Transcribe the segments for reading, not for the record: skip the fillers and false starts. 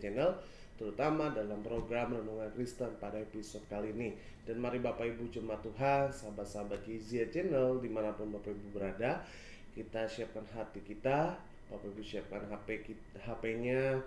Channel, terutama dalam program Renungan Kristen pada episode kali ini. Dan mari Bapak Ibu jemaat Tuhan, sahabat-sahabat Gizia Channel dimanapun Bapak Ibu berada, kita siapkan hati kita, Bapak Ibu siapkan HP-nya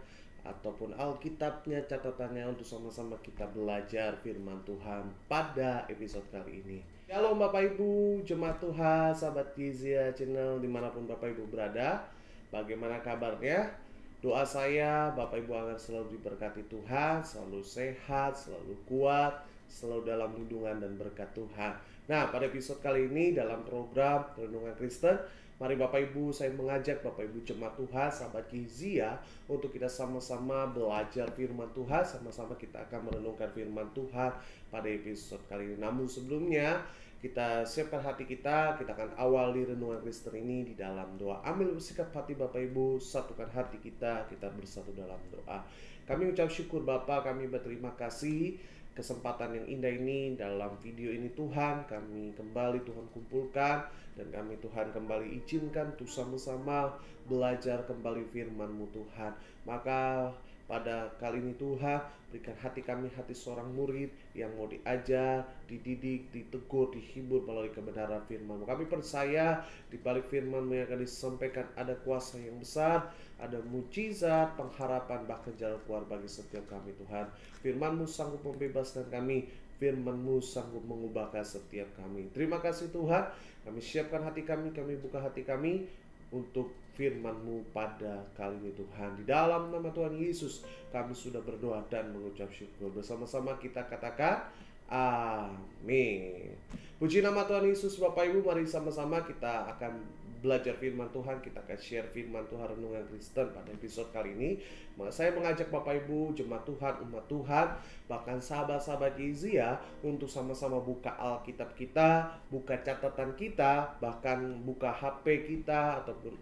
ataupun Alkitabnya, catatannya untuk sama-sama kita belajar firman Tuhan pada episode kali ini. Shalom Bapak Ibu, jemaat Tuhan, sahabat Gizia Channel dimanapun Bapak Ibu berada. Bagaimana kabarnya? Doa saya Bapak Ibu agar selalu diberkati Tuhan, selalu sehat, selalu kuat, selalu dalam lindungan dan berkat Tuhan. Nah, pada episode kali ini dalam program Renungan Kristen, mari Bapak Ibu, saya mengajak Bapak Ibu jemaat Tuhan, sahabat Gizia, untuk kita sama-sama belajar firman Tuhan. Sama-sama kita akan merenungkan firman Tuhan pada episode kali ini. Namun sebelumnya, kita siapkan hati kita akan awali Renungan Kristen ini di dalam doa. Ambil bersikap hati Bapak Ibu, satukan hati kita bersatu dalam doa. Kami ucap syukur Bapa, kami berterima kasih kesempatan yang indah ini dalam video ini Tuhan, kami kembali Tuhan kumpulkan dan kami Tuhan kembali izinkan untuk sama-sama belajar kembali firman-Mu Tuhan. Maka pada kali ini Tuhan, berikan hati kami hati seorang murid yang mau diajar, dididik, ditegur, dihibur melalui kebenaran firman-Mu. Kami percaya di balik firman-Mu yang akan disampaikan ada kuasa yang besar, ada mujizat, pengharapan, bahkan jalan keluar bagi setiap kami Tuhan. Firman-Mu sanggup membebaskan kami, firman-Mu sanggup mengubahkan setiap kami. Terima kasih Tuhan, kami siapkan hati kami buka hati kami untuk firman-Mu pada kali ini Tuhan. Di dalam nama Tuhan Yesus kami sudah berdoa dan mengucap syukur. Bersama-sama kita katakan amin. Puji nama Tuhan Yesus. Bapak Ibu, mari sama-sama kita akan belajar firman Tuhan. Kita akan share firman Tuhan Renungan Kristen pada episode kali ini. Saya mengajak Bapak Ibu, jemaat Tuhan, umat Tuhan, bahkan sahabat-sahabat Gizia untuk sama-sama buka Alkitab kita, buka catatan kita, bahkan buka HP kita ataupun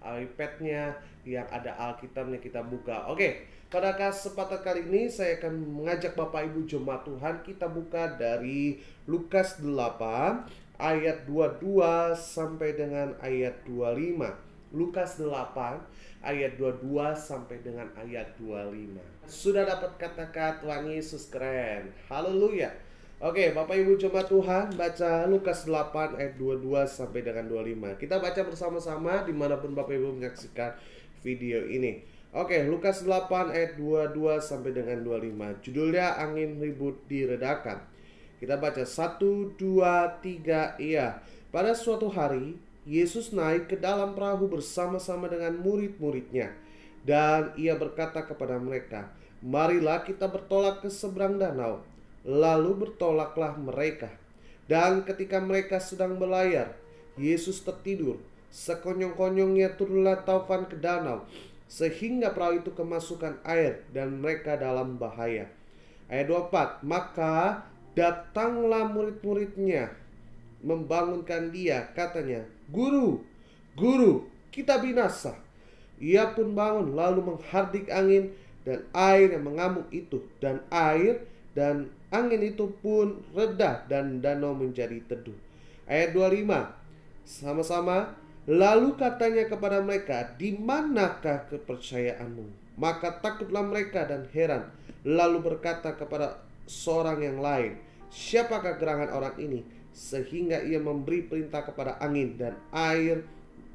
iPad-nya yang ada Alkitabnya kita buka. Oke, pada kesempatan kali ini saya akan mengajak Bapak Ibu jemaat Tuhan, kita buka dari Lukas 8 ayat 22 sampai dengan ayat 25. Lukas 8 ayat 22 sampai dengan ayat 25. Sudah dapat katakan Tuhan Yesus keren. Haleluya. Oke, Bapak Ibu jemaat Tuhan, baca Lukas 8 ayat 22 sampai dengan 25. Kita baca bersama-sama dimanapun Bapak Ibu menyaksikan video ini. Oke, Lukas 8 ayat 22 sampai dengan 25. Judulnya Angin Ribut Diredakan. Kita baca 1, 2, 3, iya. Pada suatu hari, Yesus naik ke dalam perahu bersama-sama dengan murid-muridnya. Dan ia berkata kepada mereka, marilah kita bertolak ke seberang danau. Lalu bertolaklah mereka. Dan ketika mereka sedang berlayar, Yesus tertidur. Sekonyong-konyongnya turunlah taufan ke danau, sehingga perahu itu kemasukan air dan mereka dalam bahaya. Ayat 24, maka datanglah murid-muridnya membangunkan dia, katanya, Guru, Guru, kita binasa. Ia pun bangun lalu menghardik angin dan air yang mengamuk itu, dan air dan angin itu pun reda dan danau menjadi teduh. Ayat 25, sama-sama, lalu katanya kepada mereka, di manakah kepercayaanmu? Maka takutlah mereka dan heran, lalu berkata kepada seorang yang lain, siapakah gerangan orang ini sehingga ia memberi perintah kepada angin dan air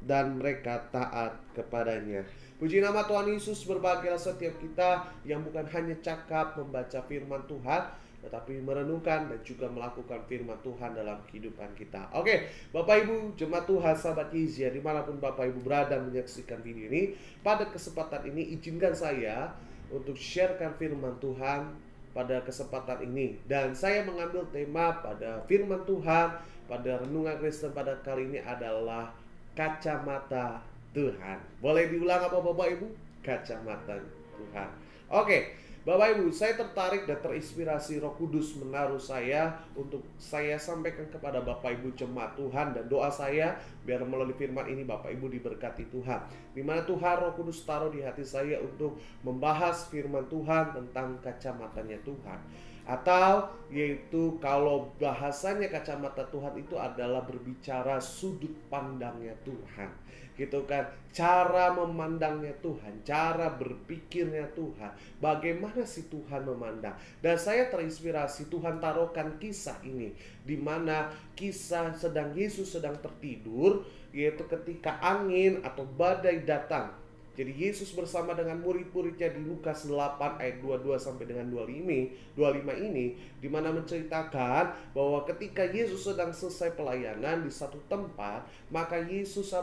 dan mereka taat kepadanya. Puji nama Tuhan Yesus. Berbahagialah setiap kita yang bukan hanya cakap membaca firman Tuhan, tetapi merenungkan dan juga melakukan firman Tuhan dalam kehidupan kita. Oke, Bapak Ibu jemaat Tuhan, sahabat Gizia, dimanapun Bapak Ibu berada menyaksikan video ini, pada kesempatan ini izinkan saya untuk sharekan firman Tuhan pada kesempatan ini. Dan saya mengambil tema pada firman Tuhan pada Renungan Kristen pada kali ini adalah kacamata Tuhan. Boleh diulang apa Bapak Ibu? Kacamata Tuhan. Oke, Bapak Ibu, saya tertarik dan terinspirasi Roh Kudus menaruh saya untuk saya sampaikan kepada Bapak Ibu jemaat Tuhan, dan doa saya biar melalui firman ini Bapak Ibu diberkati Tuhan. Di mana Tuhan Roh Kudus taruh di hati saya untuk membahas firman Tuhan tentang kacamatanya Tuhan. Atau yaitu kalau bahasanya kacamata Tuhan itu adalah berbicara sudut pandangnya Tuhan, gitu kan, cara memandangnya Tuhan, cara berpikirnya Tuhan, bagaimana si Tuhan memandang. Dan saya terinspirasi, Tuhan taruhkan kisah ini di mana kisah Yesus sedang tertidur, yaitu ketika angin atau badai datang. Jadi Yesus bersama dengan murid-muridnya di Lukas 8 ayat 22 sampai dengan 25 ini, di mana menceritakan bahwa ketika Yesus sedang selesai pelayanan di satu tempat, maka Yesus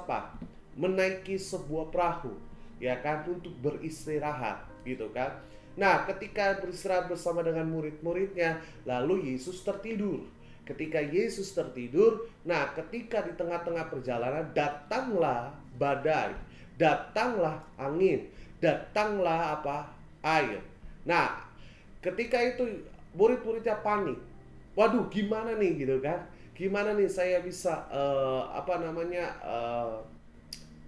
menaiki sebuah perahu, ya kan, untuk beristirahat, gitu kan. Nah, ketika beristirahat bersama dengan murid-muridnya, lalu Yesus tertidur. Ketika Yesus tertidur, nah ketika di tengah-tengah perjalanan datanglah badai, datanglah angin, datanglah air. Nah, ketika itu murid-muridnya panik. Waduh, gimana nih, gitu kan? Gimana nih saya bisa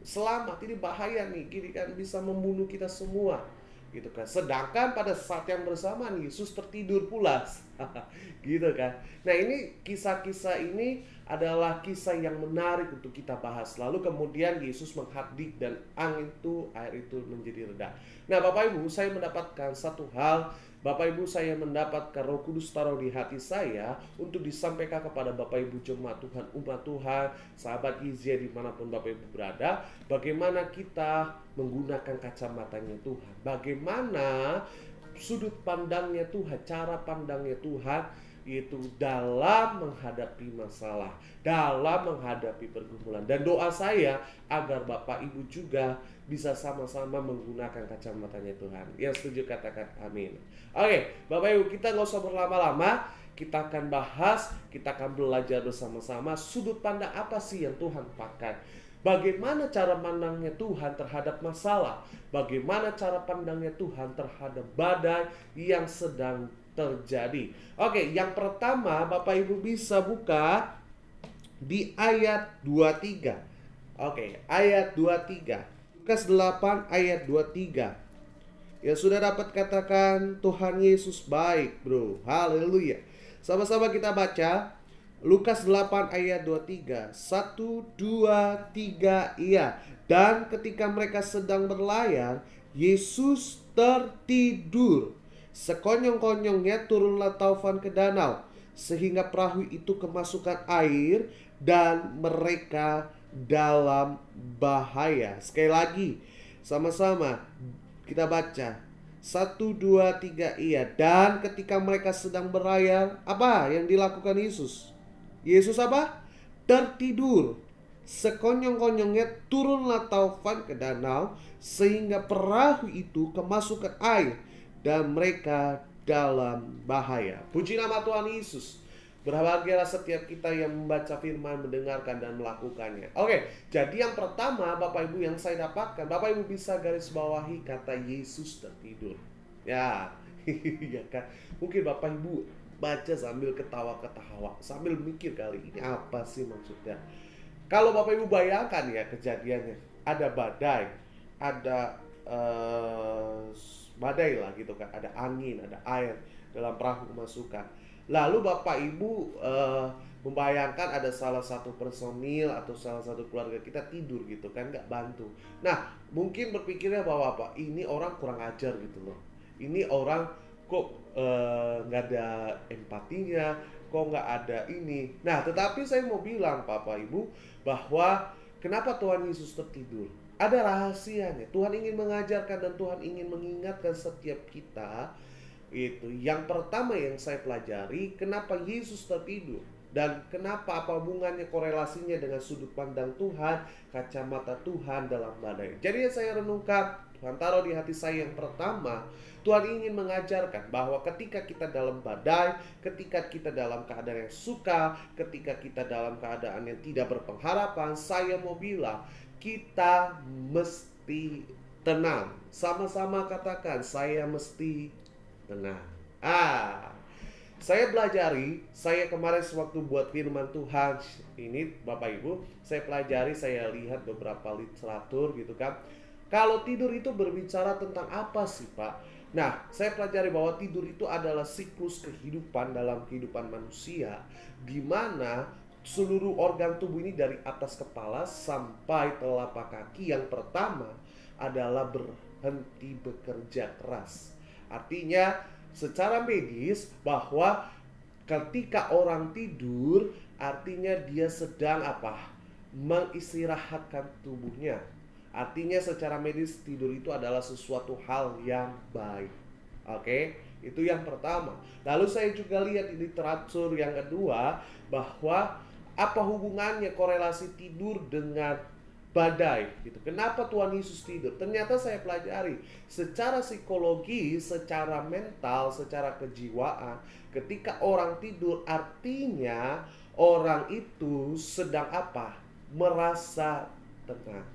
selamat, ini bahaya nih, gini kan, bisa membunuh kita semua, gitu kan. Sedangkan pada saat yang bersamaan Yesus tertidur pula. Gitu kan. Nah, ini kisah-kisah ini adalah kisah yang menarik untuk kita bahas. Lalu kemudian Yesus menghardik dan air itu menjadi reda. Nah, Bapak Ibu, saya mendapatkan satu hal. Bapak Ibu, saya mendapatkan Roh Kudus taruh di hati saya untuk disampaikan kepada Bapak Ibu jemaat Tuhan, umat Tuhan, sahabat Izia dimanapun Bapak Ibu berada, bagaimana kita menggunakan kacamatanya Tuhan, bagaimana sudut pandangnya Tuhan, cara pandangnya Tuhan itu dalam menghadapi masalah, dalam menghadapi pergumulan. Dan doa saya agar Bapak Ibu juga bisa sama-sama menggunakan kacamatanya Tuhan. Yang setuju katakan amin. Oke, Bapak Ibu, kita nggak usah berlama-lama. Kita akan bahas, kita akan belajar bersama-sama sudut pandang apa sih yang Tuhan pakai. Bagaimana cara pandangnya Tuhan terhadap masalah, bagaimana cara pandangnya Tuhan terhadap badai yang sedang terjadi. Oke, yang pertama Bapak Ibu bisa buka di ayat 23. Oke, ayat 23. Lukas 8 ayat 23. Ya, sudah dapat katakan Tuhan Yesus baik, bro. Haleluya. Sama-sama kita baca Lukas 8 ayat 23. 1, 2, 3, iya. Dan ketika mereka sedang berlayar, Yesus tertidur. Sekonyong-konyongnya turunlah taufan ke danau, sehingga perahu itu kemasukan air dan mereka dalam bahaya. Sekali lagi, sama-sama kita baca. 1, 2, 3, iya. Dan ketika mereka sedang berlayar, apa yang dilakukan Yesus? Yesus tertidur. Sekonyong-konyongnya turunlah taufan ke danau, sehingga perahu itu kemasukan air dan mereka dalam bahaya. Puji nama Tuhan Yesus. Berbahagialah setiap kita yang membaca firman, mendengarkan dan melakukannya. Oke, jadi yang pertama Bapak Ibu yang saya dapatkan, Bapak Ibu bisa garis bawahi kata Yesus tertidur. Ya, ya kan. Mungkin Bapak Ibu baca sambil ketawa-ketawa, sambil mikir kali ini apa sih maksudnya. Kalau Bapak Ibu bayangkan ya kejadiannya, ada badai, ada badai lah gitu kan, ada angin, ada air dalam perahu kemasukan. Lalu Bapak Ibu membayangkan ada salah satu personil atau salah satu keluarga kita tidur gitu kan, nggak bantu. Nah, mungkin berpikirnya bahwa ini orang kurang ajar gitu loh. Ini orang kok nggak ada empatinya, kok nggak ada ini. Nah, tetapi saya mau bilang Bapak Ibu bahwa kenapa Tuhan Yesus tertidur? Ada rahasianya. Tuhan ingin mengajarkan dan Tuhan ingin mengingatkan setiap kita. Itu yang pertama yang saya pelajari, kenapa Yesus tertidur dan kenapa, apa hubungannya, korelasinya dengan sudut pandang Tuhan, kacamata Tuhan dalam badai. Jadi yang saya renungkan, Tuhan taruh di hati saya yang pertama, Tuhan ingin mengajarkan bahwa ketika kita dalam badai, ketika kita dalam keadaan yang suka, ketika kita dalam keadaan yang tidak berpengharapan, saya mau bilang kita mesti tenang. Sama-sama katakan, saya mesti tenang. Saya pelajari, saya kemarin sewaktu buat firman Tuhan ini Bapak Ibu, saya pelajari, saya lihat beberapa literatur gitu kan. Kalau tidur itu berbicara tentang apa sih Pak? Nah, saya pelajari bahwa tidur itu adalah siklus kehidupan dalam kehidupan manusia, di mana seluruh organ tubuh ini dari atas kepala sampai telapak kaki yang pertama adalah berhenti bekerja keras. Artinya secara medis bahwa ketika orang tidur artinya dia sedang apa? Mengistirahatkan tubuhnya. Artinya secara medis tidur itu adalah sesuatu hal yang baik. Oke, itu yang pertama. Lalu saya juga lihat di literatur yang kedua bahwa apa hubungannya korelasi tidur dengan badai gitu. Kenapa Tuhan Yesus tidur? Ternyata saya pelajari secara psikologi, secara mental, secara kejiwaan, ketika orang tidur artinya orang itu sedang apa? Merasa tenang.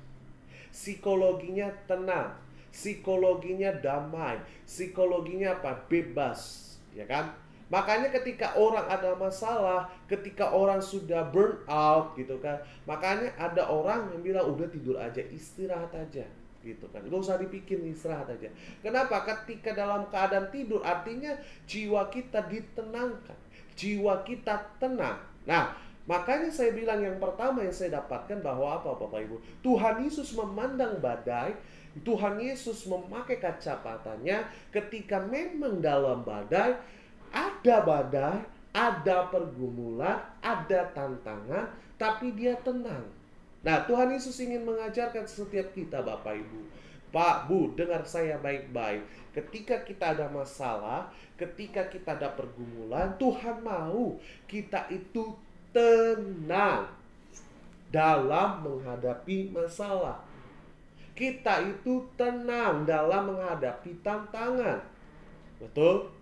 Psikologinya tenang, psikologinya damai, psikologinya apa? Bebas, ya kan? Makanya ketika orang ada masalah, ketika orang sudah burn out gitu kan, makanya ada orang yang bilang udah tidur aja, istirahat aja gitu kan, gak usah dipikir, istirahat aja. Kenapa? Ketika dalam keadaan tidur artinya jiwa kita ditenangkan, jiwa kita tenang. Nah, makanya saya bilang yang pertama yang saya dapatkan bahwa apa Bapak Ibu? Tuhan Yesus memandang badai, Tuhan Yesus memakai kacamatanya ketika memang dalam badai, ada pergumulan, ada tantangan, tapi dia tenang. Nah, Tuhan Yesus ingin mengajarkan setiap kita Bapak Ibu. Pak, Bu, dengar saya baik-baik. Ketika kita ada masalah, ketika kita ada pergumulan, Tuhan mau kita itu tenang dalam menghadapi masalah. Kita itu tenang dalam menghadapi tantangan. Betul?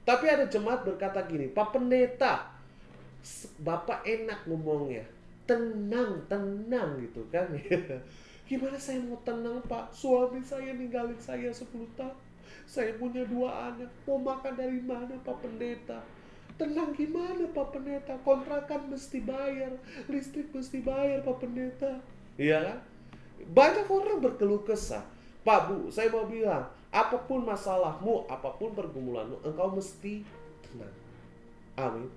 Tapi ada jemaat berkata gini, Pak Pendeta, Bapak enak ngomongnya, tenang gitu kan. Gimana saya mau tenang Pak? Suami saya ninggalin saya 10 tahun. Saya punya 2 anak, mau makan dari mana Pak Pendeta? Tenang gimana Pak Pendeta? Kontrakan mesti bayar, listrik mesti bayar Pak Pendeta. Iya kan? Banyak orang berkeluh kesah. Pak Bu, saya mau bilang, apapun masalahmu, apapun pergumulanmu, engkau mesti tenang. Amin.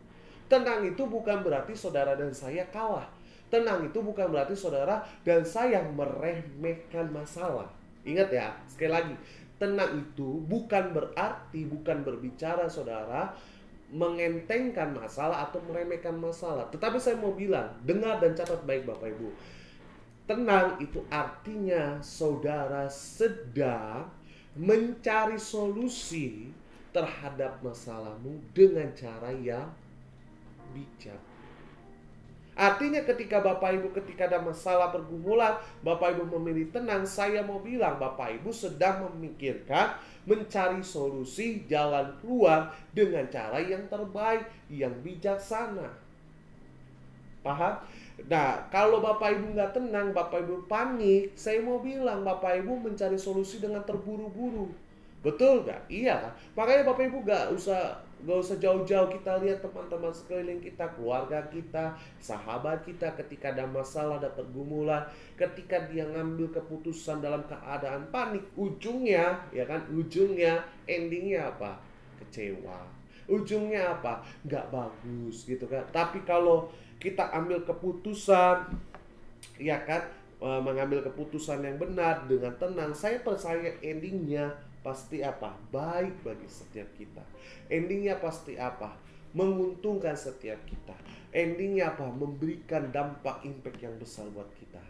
Tenang itu bukan berarti saudara dan saya kalah. Tenang itu bukan berarti saudara dan saya meremehkan masalah. Ingat ya, sekali lagi, tenang itu bukan berarti, bukan berbicara saudara mengentengkan masalah atau meremehkan masalah. Tetapi saya mau bilang, dengar dan catat baik Bapak Ibu. Tenang itu artinya saudara sedang mencari solusi terhadap masalahmu dengan cara yang bijak. Artinya ketika Bapak Ibu ketika ada masalah pergumulan, Bapak Ibu memilih tenang, saya mau bilang Bapak Ibu sedang memikirkan mencari solusi jalan keluar dengan cara yang terbaik, yang bijaksana. Paham? Nah, kalau Bapak Ibu nggak tenang, Bapak Ibu panik, saya mau bilang Bapak Ibu mencari solusi dengan terburu-buru. Betul nggak? Iya kan? Makanya Bapak Ibu nggak usah jauh-jauh, kita lihat teman-teman sekeliling kita, keluarga kita, sahabat kita ketika ada masalah, ada pergumulan, ketika dia ngambil keputusan dalam keadaan panik, ujungnya, ya kan? Ujungnya, endingnya apa? Kecewa. Ujungnya apa? Nggak bagus gitu kan? Tapi kalau kita ambil keputusan, ya kan, mengambil keputusan yang benar dengan tenang, saya percaya endingnya pasti apa? Baik bagi setiap kita. Endingnya pasti apa? Menguntungkan setiap kita. Endingnya apa? Memberikan dampak, impact yang besar buat kita.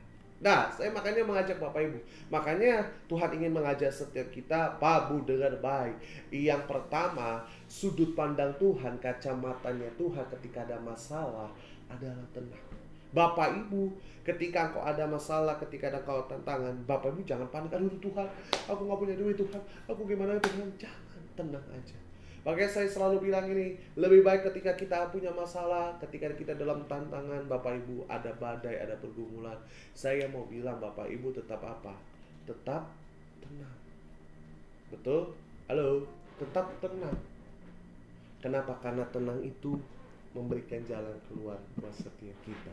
Nah, saya makanya mengajak Bapak Ibu. Makanya Tuhan ingin mengajak setiap kita, Pak Bu, dengar baik. Yang pertama, sudut pandang Tuhan, kacamatanya Tuhan ketika ada masalah adalah tenang. Bapak Ibu, ketika engkau ada masalah, ketika ada kau tantangan, Bapak Ibu jangan panik. Aduh Tuhan, aku gak punya duit Tuhan, aku gimana Tuhan. Jangan, tenang aja. Makanya saya selalu bilang ini, lebih baik ketika kita punya masalah, ketika kita dalam tantangan, Bapak Ibu, ada badai, ada pergumulan, saya mau bilang Bapak Ibu tetap apa? Tetap tenang. Betul? Halo? Tetap tenang. Kenapa? Karena tenang itu memberikan jalan keluar buat setiap kita.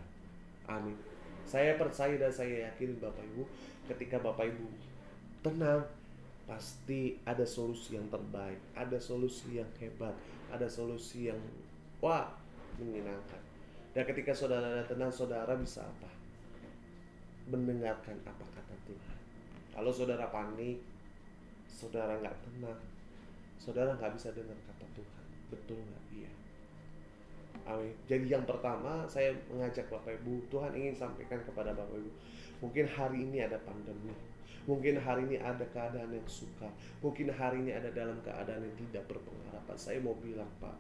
Amin. Saya percaya dan saya yakin Bapak Ibu, ketika Bapak Ibu tenang, pasti ada solusi yang terbaik, ada solusi yang hebat, ada solusi yang wah menyenangkan. Dan ketika saudara ada tenang, saudara bisa apa? Mendengarkan apa kata Tuhan. Kalau saudara panik, saudara nggak tenang, saudara nggak bisa dengar kata Tuhan. Betul nggak? Iya. Amin. Jadi yang pertama saya mengajak Bapak Ibu, Tuhan ingin sampaikan kepada Bapak Ibu, mungkin hari ini ada pandemi, mungkin hari ini ada keadaan yang sukar, mungkin hari ini ada dalam keadaan yang tidak berpengharapan. Saya mau bilang Pak,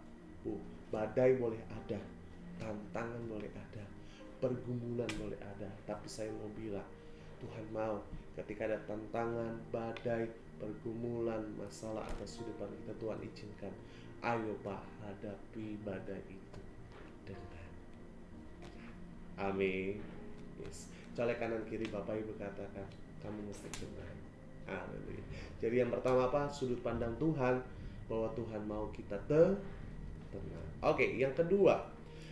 Bu, badai boleh ada, tantangan boleh ada, pergumulan boleh ada, tapi saya mau bilang Tuhan mau ketika ada tantangan, badai, pergumulan, masalah atas kehidupan kita, Tuhan izinkan, ayo Pak, hadapi badai itu dengan amin. Yes. Colek kanan kiri Bapak Ibu, katakan kamu mesti tenang. Haleluya. Jadi yang pertama apa? Sudut pandang Tuhan, bahwa Tuhan mau kita tenang. Oke, yang kedua,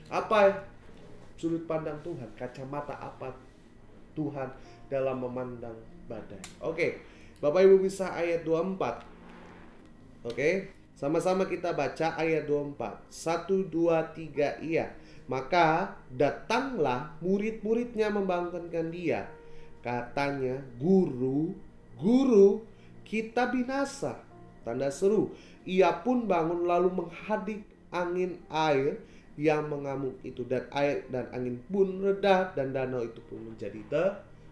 apa sudut pandang Tuhan? Kacamata apa Tuhan dalam memandang badai? Oke, Bapak Ibu bisa ayat 24. Oke, sama-sama kita baca ayat 24. 1, 2, 3, iya. Maka datanglah murid-muridnya membangunkan dia. Katanya, Guru, Guru, kita binasa. Tanda seru. Ia pun bangun lalu menghadik angin air yang mengamuk itu, dan air dan angin pun reda, dan danau itu pun menjadi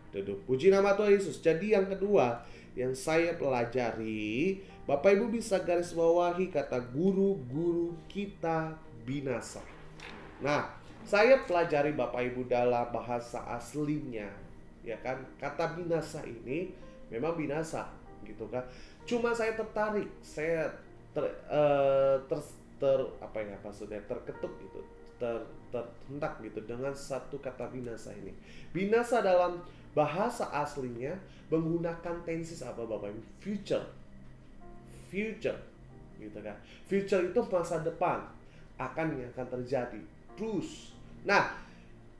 teduh. Puji nama Tuhan Yesus. Jadi yang kedua yang saya pelajari, Bapak Ibu bisa garis bawahi kata guru, guru kita binasa. Nah, saya pelajari Bapak Ibu dalam bahasa aslinya, ya kan, kata binasa ini memang binasa, gitu kan. Cuma saya tertarik, saya terketuk gitu, terhentak gitu dengan satu kata binasa ini. Binasa dalam bahasa aslinya menggunakan tenses apa Bapak Ibu? Future, gitu kan. Future itu masa depan, yang akan terjadi terus. Nah,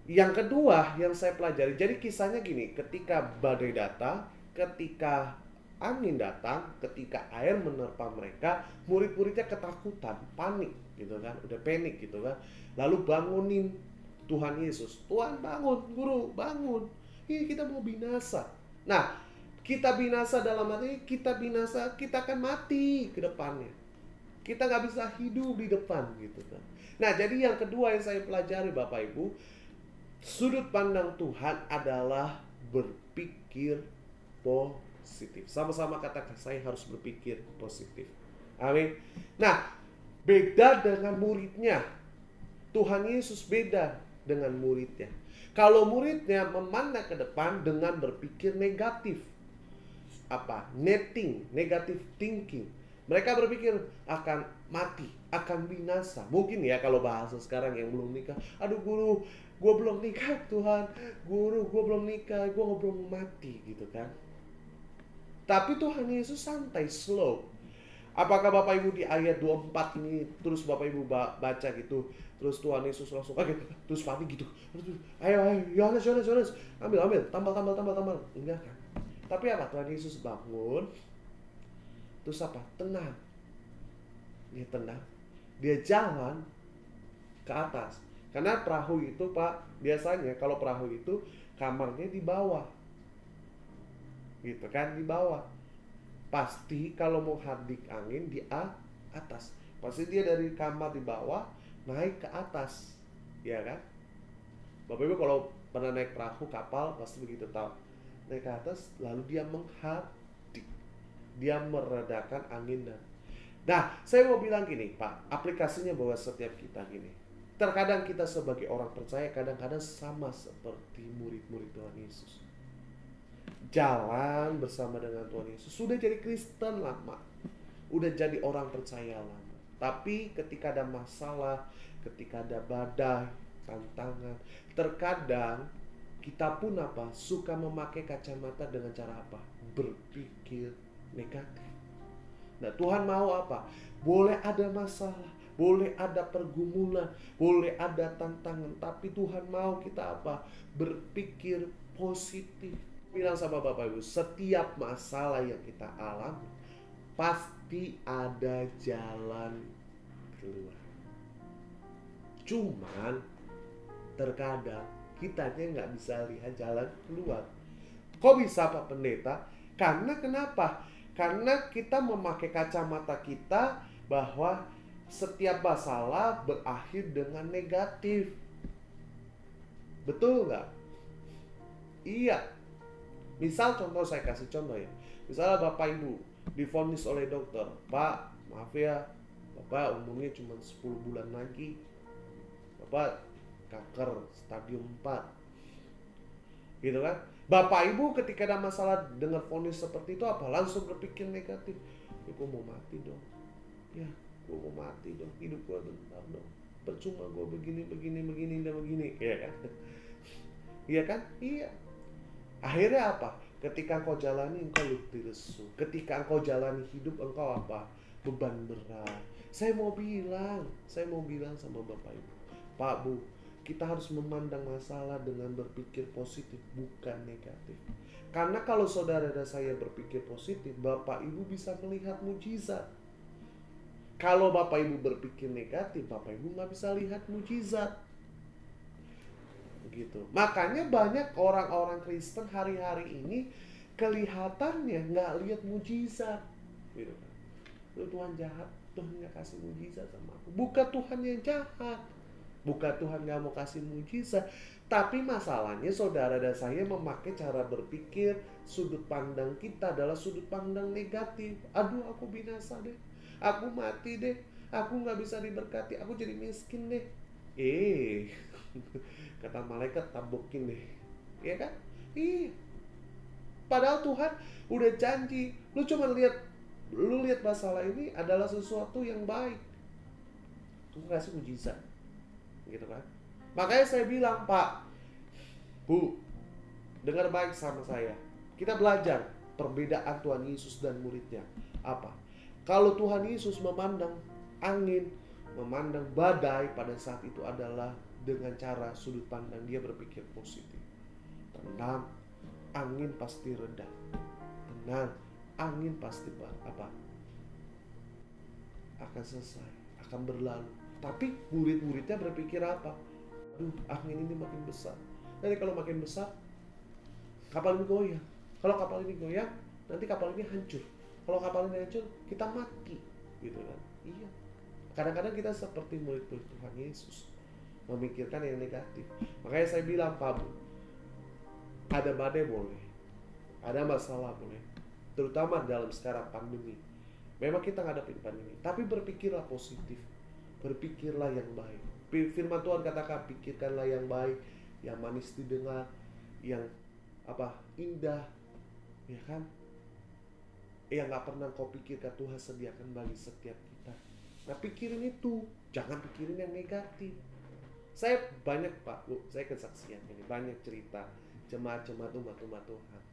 yang kedua yang saya pelajari, jadi kisahnya gini, ketika badai datang, ketika angin datang, ketika air menerpa mereka, murid-muridnya ketakutan, panik gitu kan, udah panik gitu kan. Lalu bangunin Tuhan Yesus. Tuhan bangun, Guru bangun, ini kita mau binasa. Nah, kita binasa dalam arti kita binasa, kita akan mati ke depannya. Kita nggak bisa hidup di depan gitu kan. Nah, jadi yang kedua yang saya pelajari Bapak Ibu, sudut pandang Tuhan adalah berpikir positif. Sama-sama katakan, saya harus berpikir positif. Amin. Nah, beda dengan muridnya. Tuhan Yesus beda dengan muridnya. Kalau muridnya memandang ke depan dengan berpikir negatif, negative thinking. Mereka berpikir akan mati, akan binasa. Mungkin ya kalau bahasa sekarang yang belum nikah, aduh Guru, gue belum nikah Tuhan, Guru, gue belum nikah, gue belum mati gitu kan. Tapi Tuhan Yesus santai, slow. Apakah Bapak Ibu di ayat 24 ini terus Bapak Ibu baca gitu, terus Tuhan Yesus langsung kaget, terus panik gitu. Ayo, Yohanes, ambil, tambal. Enggak kan? Tapi apa? Tuhan Yesus bangun, terus apa? Tenang. Dia tenang. Dia jalan ke atas. Karena perahu itu Pak, biasanya kalau perahu itu kamarnya di bawah. Gitu kan, di bawah. Pasti kalau mau hadik angin di atas. Pasti dia dari kamar di bawah naik ke atas. Ya kan? Bapak Ibu kalau pernah naik perahu, kapal, pasti begitu tahu. Naik ke atas, lalu dia menghadik. Dia meredakan angin dan. Nah, saya mau bilang gini, Pak, aplikasinya bahwa setiap kita gini. Terkadang kita sebagai orang percaya kadang-kadang sama seperti murid-murid Tuhan Yesus. Jalan bersama dengan Tuhan Yesus, sudah jadi Kristen lama, udah jadi orang percaya lama. Tapi ketika ada masalah, ketika ada badai, tantangan, terkadang kita pun suka memakai kacamata dengan cara berpikir negatif. Nah, Tuhan mau boleh ada masalah, boleh ada pergumulan, boleh ada tantangan, tapi Tuhan mau kita berpikir positif. Bilang sama Bapak Ibu, setiap masalah yang kita alami, pasti ada jalan keluar. Cuman terkadang kitanya nggak bisa lihat jalan keluar. Kok bisa Pak Pendeta? Karena kenapa? Karena kita memakai kacamata kita bahwa setiap masalah berakhir dengan negatif. Betul nggak? Iya. Misal contoh, saya kasih contoh ya. Misalnya Bapak Ibu divonis oleh dokter, Pak, maaf ya, Bapak umurnya cuma 10 bulan lagi. Bapak kanker stadium 4. Gitu kan? Bapak Ibu ketika ada masalah dengar vonis seperti itu apa? Langsung berpikir negatif. Ya, gue mau mati dong. Ya, gue mau mati dong. Hidup gue bentar dong. Percuma gue begini dan begini. Iya kan? Iya kan? Iya. Akhirnya apa? Ketika engkau jalani, engkau letih lesu. Ketika engkau jalani hidup, engkau apa? Beban berat. Saya mau bilang sama Bapak Ibu, Pak Bu, kita harus memandang masalah dengan berpikir positif, bukan negatif. Karena kalau saudara dan saya berpikir positif, Bapak Ibu bisa melihat mujizat. Kalau Bapak Ibu berpikir negatif, Bapak Ibu nggak bisa lihat mujizat. Begitu. Makanya banyak orang-orang Kristen hari-hari ini kelihatannya nggak lihat mujizat. Gitu kan. Tuhan jahat, Tuhan nggak kasih mujizat sama aku. Bukan Tuhan yang jahat. Bukan Tuhan gak mau kasih mujizat, tapi masalahnya saudara dan saya memakai cara berpikir, sudut pandang kita adalah sudut pandang negatif. Aduh, aku binasa deh, aku mati deh, aku gak bisa diberkati, aku jadi miskin deh. Kata malaikat, tabokin deh. Iya kan? Padahal Tuhan udah janji. Lu lihat masalah ini adalah sesuatu yang baik. Tuhan kasih mujizat. Gitu kan? Makanya saya bilang, Pak, Bu, dengar baik sama saya. Kita belajar perbedaan Tuhan Yesus dan muridnya. Apa? Kalau Tuhan Yesus memandang angin, memandang badai, pada saat itu adalah dengan cara sudut pandang dia berpikir positif. Tenang, angin pasti reda. Tenang, angin pasti akan selesai, akan berlalu. Tapi murid-muridnya berpikir apa? Aduh, angin ini makin besar. Nanti kalau makin besar, kapal ini goyang. Kalau kapal ini goyang, nanti kapal ini hancur. Kalau kapal ini hancur, kita mati. Gitu kan? Iya. Kadang-kadang kita seperti murid-murid Tuhan Yesus, memikirkan yang negatif. Makanya saya bilang, Pak Bu, ada badai boleh, ada masalah boleh, terutama dalam sekarang pandemi. Memang kita ngadepin pandemi, tapi berpikirlah positif. Berpikirlah yang baik. Firman Tuhan katakan, pikirkanlah yang baik, yang manis didengar, yang indah, ya kan? Yang gak pernah kau pikirkan Tuhan sediakan bagi setiap kita. Nah, pikirin itu, jangan pikirin yang negatif. Saya banyak, Pak Bu, saya kesaksian ini, banyak cerita jemaat-jemaat umat-umat Tuhan.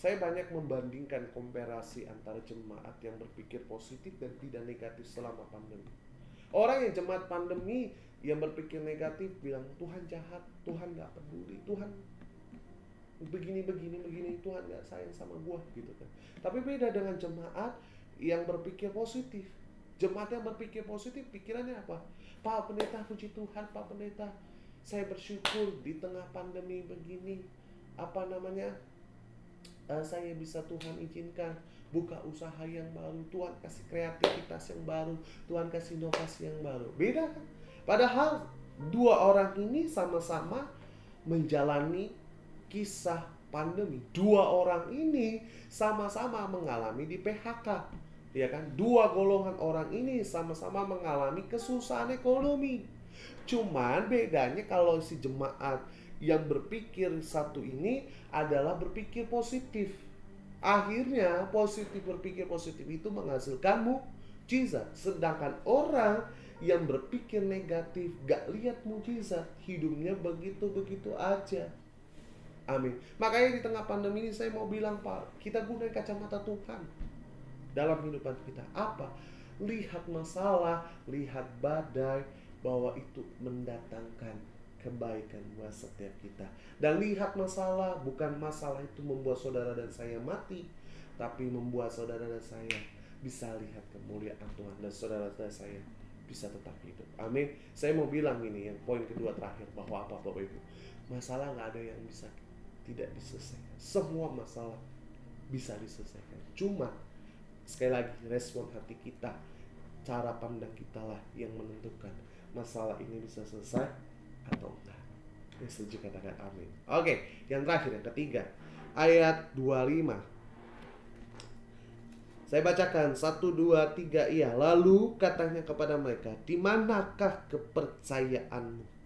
Saya banyak membandingkan komparasi antara jemaat yang berpikir positif dan tidak negatif selama pandemi. Orang yang jemaat pandemi yang berpikir negatif bilang Tuhan jahat, Tuhan gak peduli, Tuhan begini, Tuhan gak sayang sama gua, gitu kan. Tapi beda dengan jemaat yang berpikir positif. Jemaat yang berpikir positif, pikirannya apa? Pak Pendeta, puji Tuhan, Pak Pendeta, saya bersyukur di tengah pandemi begini, saya bisa Tuhan izinkan buka usaha yang baru, Tuhan kasih kreativitas yang baru, Tuhan kasih inovasi yang baru. Beda kan? Padahal dua orang ini sama-sama menjalani kisah pandemi. Dua orang ini sama-sama mengalami di PHK, ya kan? Dua golongan orang ini sama-sama mengalami kesusahan ekonomi. Cuman bedanya kalau si jemaat yang berpikir satu ini adalah berpikir positif. Akhirnya berpikir positif itu menghasilkan mujizat. Sedangkan orang yang berpikir negatif, gak lihat mujizat, hidupnya begitu-begitu aja. Amin. Makanya di tengah pandemi ini saya mau bilang, Pak, kita gunakan kacamata Tuhan dalam kehidupan kita. Apa? Lihat masalah, lihat badai, bahwa itu mendatangkan kebaikan buat setiap kita. Dan lihat masalah, bukan masalah itu membuat saudara dan saya mati, tapi membuat saudara dan saya bisa lihat kemuliaan Tuhan, dan saudara dan saya bisa tetap hidup. Amin. Saya mau bilang ini yang poin kedua terakhir, bahwa apa Bapak Ibu? Masalah nggak ada yang bisa tidak diselesaikan. Semua masalah bisa diselesaikan. Cuma sekali lagi, respon hati kita, cara pandang kita lah yang menentukan masalah ini bisa selesai atau enggak. Yang setuju katakan amin. Oke, yang terakhir, yang ketiga, ayat 25. Saya bacakan 1, 2, 3. Iya, lalu katanya kepada mereka, di manakah kepercayaanmu?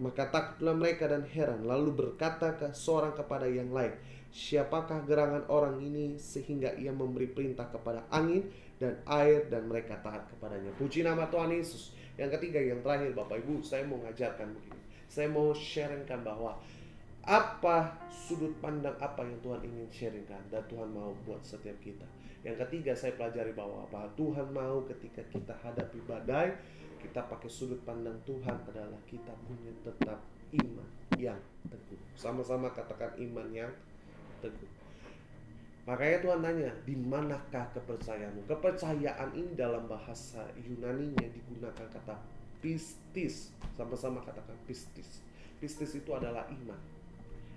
Maka takutlah mereka dan heran, lalu berkata ke seorang kepada yang lain, siapakah gerangan orang ini sehingga ia memberi perintah kepada angin dan air dan mereka taat kepadanya. Puji nama Tuhan Yesus. Yang ketiga, yang terakhir Bapak Ibu, saya mau ngajarkan begini. Saya mau sharingkan bahwa apa sudut pandang apa yang Tuhan ingin sharingkan dan Tuhan mau buat setiap kita. Yang ketiga, saya pelajari bahwa apa Tuhan mau ketika kita hadapi badai, kita pakai sudut pandang Tuhan adalah kita punya tetap iman yang teguh. Sama-sama katakan iman yang teguh. Makanya Tuhan tanya, di manakah kepercayaanmu? Kepercayaan ini dalam bahasa Yunani-nya digunakan kata pistis. Sama-sama katakan pistis. Pistis itu adalah iman.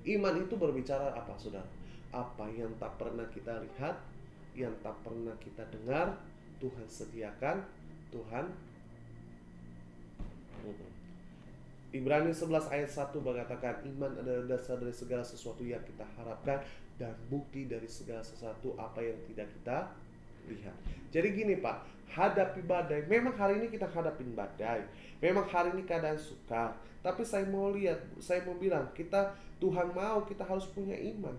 Iman itu berbicara apa, saudara? Apa yang tak pernah kita lihat, yang tak pernah kita dengar, Tuhan sediakan, Tuhan. Ibrani 11 ayat 1 mengatakan, iman adalah dasar dari segala sesuatu yang kita harapkan dan bukti dari segala sesuatu apa yang tidak kita lihat. Jadi gini Pak, hadapi badai. Memang hari ini kita hadapin badai, memang hari ini keadaan sukar, tapi saya mau bilang, Tuhan mau kita harus punya iman.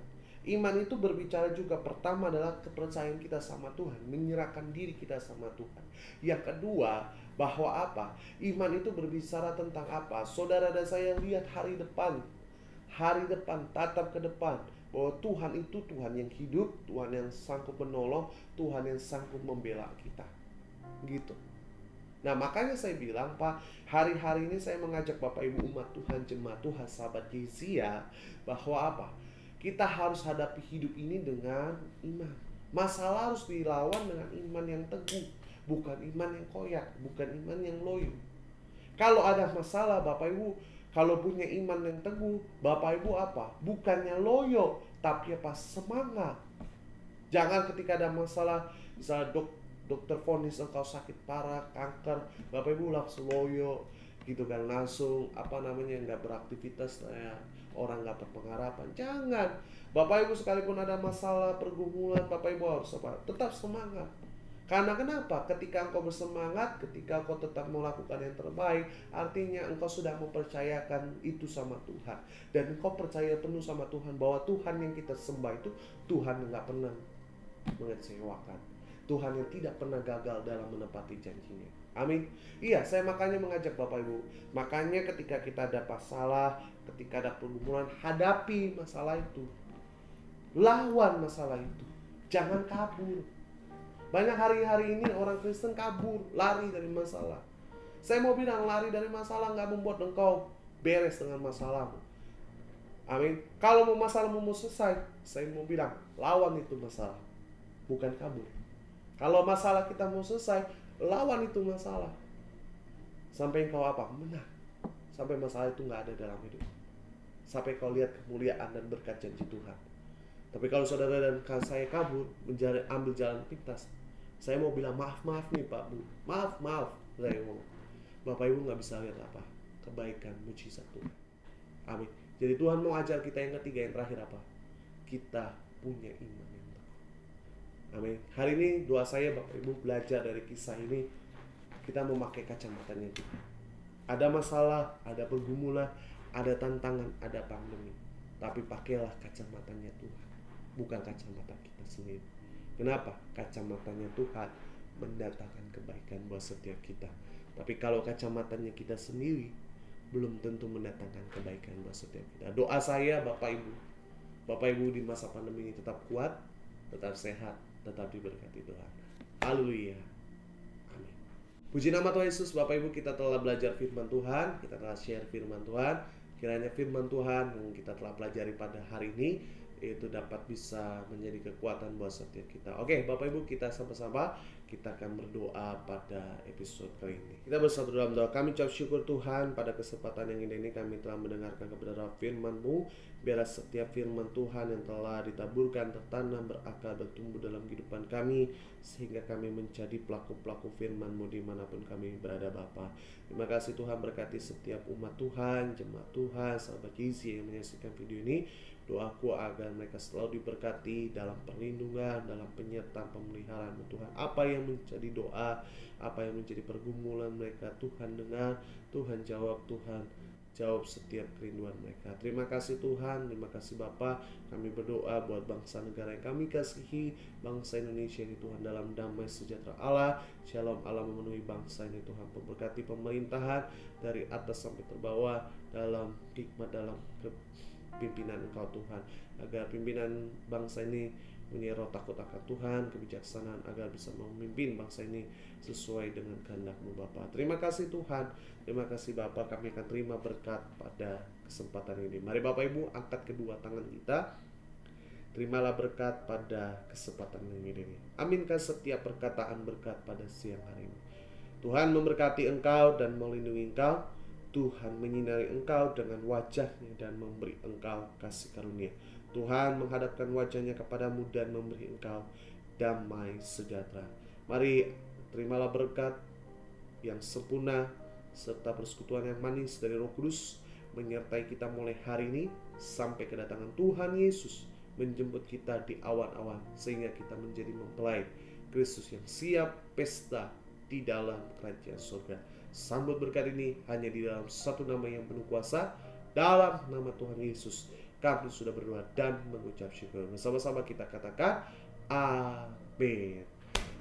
Iman itu berbicara juga, pertama adalah kepercayaan kita sama Tuhan, menyerahkan diri kita sama Tuhan. Yang kedua, bahwa apa? Iman itu berbicara tentang apa? Saudara dan saya lihat hari depan, tatap ke depan, bahwa Tuhan itu Tuhan yang hidup, Tuhan yang sanggup menolong, Tuhan yang sanggup membela kita. Gitu. Nah, makanya saya bilang Pak, hari-hari ini saya mengajak Bapak Ibu umat Tuhan, jemaat Tuhan, sahabat Yesia, bahwa apa? Kita harus hadapi hidup ini dengan iman. Masalah harus dilawan dengan iman yang teguh, bukan iman yang koyak, bukan iman yang loyo. Kalau ada masalah Bapak Ibu, kalau punya iman yang teguh, Bapak Ibu apa? Bukannya loyo, tapi apa? Semangat. Jangan ketika ada masalah, misalnya dokter vonis engkau sakit parah, kanker, Bapak Ibu langsung loyo gitu kan, langsung nggak beraktivitas, orang nggak berpengharapan. Jangan. Bapak Ibu sekalipun ada masalah, pergumulan, Bapak Ibu harus apa? Tetap semangat. Karena kenapa? Ketika engkau bersemangat, ketika engkau tetap melakukan yang terbaik, artinya engkau sudah mempercayakan itu sama Tuhan. Dan engkau percaya penuh sama Tuhan bahwa Tuhan yang kita sembah itu Tuhan yang gak pernah mengecewakan, Tuhan yang tidak pernah gagal dalam menepati janjinya. Amin. Iya, saya makanya mengajak Bapak Ibu, makanya ketika kita ada masalah, ketika ada pergumulan, hadapi masalah itu, lawan masalah itu, jangan kabur. Banyak hari-hari ini orang Kristen kabur, lari dari masalah. Saya mau bilang, lari dari masalah gak membuat engkau beres dengan masalahmu. Amin. Kalau masalahmu mau selesai, saya mau bilang, lawan itu masalah, bukan kabur. Kalau masalah kita mau selesai, lawan itu masalah, sampai engkau apa? Menang. Sampai masalah itu gak ada dalam hidup, sampai kau lihat kemuliaan dan berkat janji Tuhan. Tapi kalau saudara dan saya kabur, ambil jalan pintas, saya mau bilang maaf nih Pak Bu, maaf, saya mau, Bapak Ibu nggak bisa lihat apa? Kebaikan, mujizat Tuhan. Amin. Jadi Tuhan mau ajar kita yang ketiga, yang terakhir apa? Kita punya iman yang teguh. Amin. Hari ini doa saya Bapak Ibu belajar dari kisah ini, kita memakai kacamatanya kita. Ada masalah, ada pergumulan, ada tantangan, ada pandemi, tapi pakailah kacamatanya Tuhan, bukan kacamata kita sendiri. Kenapa? Kacamatanya Tuhan mendatangkan kebaikan buat setiap kita. Tapi kalau kacamatanya kita sendiri, belum tentu mendatangkan kebaikan buat setiap kita. Doa saya Bapak Ibu di masa pandemi ini tetap kuat, tetap sehat, tetap diberkati Tuhan. Haleluya. Amin. Puji nama Tuhan Yesus. Bapak Ibu, kita telah belajar firman Tuhan, kita telah share firman Tuhan. Kiranya firman Tuhan yang kita telah pelajari pada hari ini itu dapat bisa menjadi kekuatan buat setiap kita. Oke, Bapak Ibu, kita sama-sama kita akan berdoa pada episode kali ini. Kita bersatu dalam doa. Kami ucap syukur Tuhan pada kesempatan yang indah ini kami telah mendengarkan kebenaran firman-Mu. Biarlah setiap firman Tuhan yang telah ditaburkan, tertanam, berakar, bertumbuh dalam kehidupan kami, sehingga kami menjadi pelaku-pelaku firman-Mu dimanapun kami berada Bapa. Terima kasih Tuhan, berkati setiap umat Tuhan, jemaat Tuhan, sahabat Gizi yang menyaksikan video ini. Doaku agar mereka selalu diberkati dalam perlindungan, dalam penyertaan pemeliharaan Tuhan. Apa yang menjadi doa, apa yang menjadi pergumulan mereka, Tuhan dengar, Tuhan jawab, Tuhan jawab setiap kerinduan mereka. Terima kasih Tuhan, terima kasih Bapa. Kami berdoa buat bangsa negara yang kami kasihi, bangsa Indonesia ini Tuhan, dalam damai sejahtera Allah, shalom Allah memenuhi bangsa ini Tuhan. Memberkati pemerintahan dari atas sampai terbawah dalam hikmat, dalam pimpinan Engkau Tuhan, agar pimpinan bangsa ini punya roh takut akan Tuhan, kebijaksanaan, agar bisa memimpin bangsa ini sesuai dengan kehendak-Mu Bapa. Terima kasih Tuhan, terima kasih Bapa. Kami akan terima berkat pada kesempatan ini. Mari Bapak Ibu angkat kedua tangan kita, terimalah berkat pada kesempatan ini. Aminkan setiap perkataan berkat pada siang hari ini. Tuhan memberkati engkau dan melindungi engkau. Tuhan menyinari engkau dengan wajahnya dan memberi engkau kasih karunia. Tuhan menghadapkan wajahnya kepadamu dan memberi engkau damai sejahtera. Mari terimalah berkat yang sempurna serta persekutuan yang manis dari Roh Kudus menyertai kita mulai hari ini sampai kedatangan Tuhan Yesus menjemput kita di awan-awan, sehingga kita menjadi mempelai Kristus yang siap pesta di dalam kerajaan surga. Sambut berkat ini hanya di dalam satu nama yang penuh kuasa, dalam nama Tuhan Yesus. Kami sudah berdoa dan mengucap syukur. Bersama-sama kita katakan amin.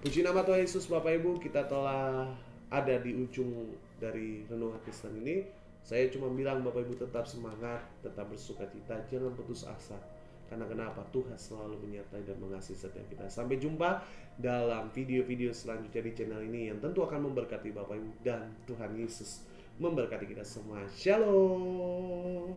Puji nama Tuhan Yesus. Bapak Ibu, kita telah ada di ujung dari renungan Kristen ini. Saya cuma bilang Bapak Ibu tetap semangat, tetap bersukacita, jangan putus asa. Karena kenapa? Tuhan selalu menyertai dan mengasihi setiap kita. Sampai jumpa dalam video-video selanjutnya di channel ini yang tentu akan memberkati Bapak Ibu dan Tuhan Yesus memberkati kita semua. Shalom.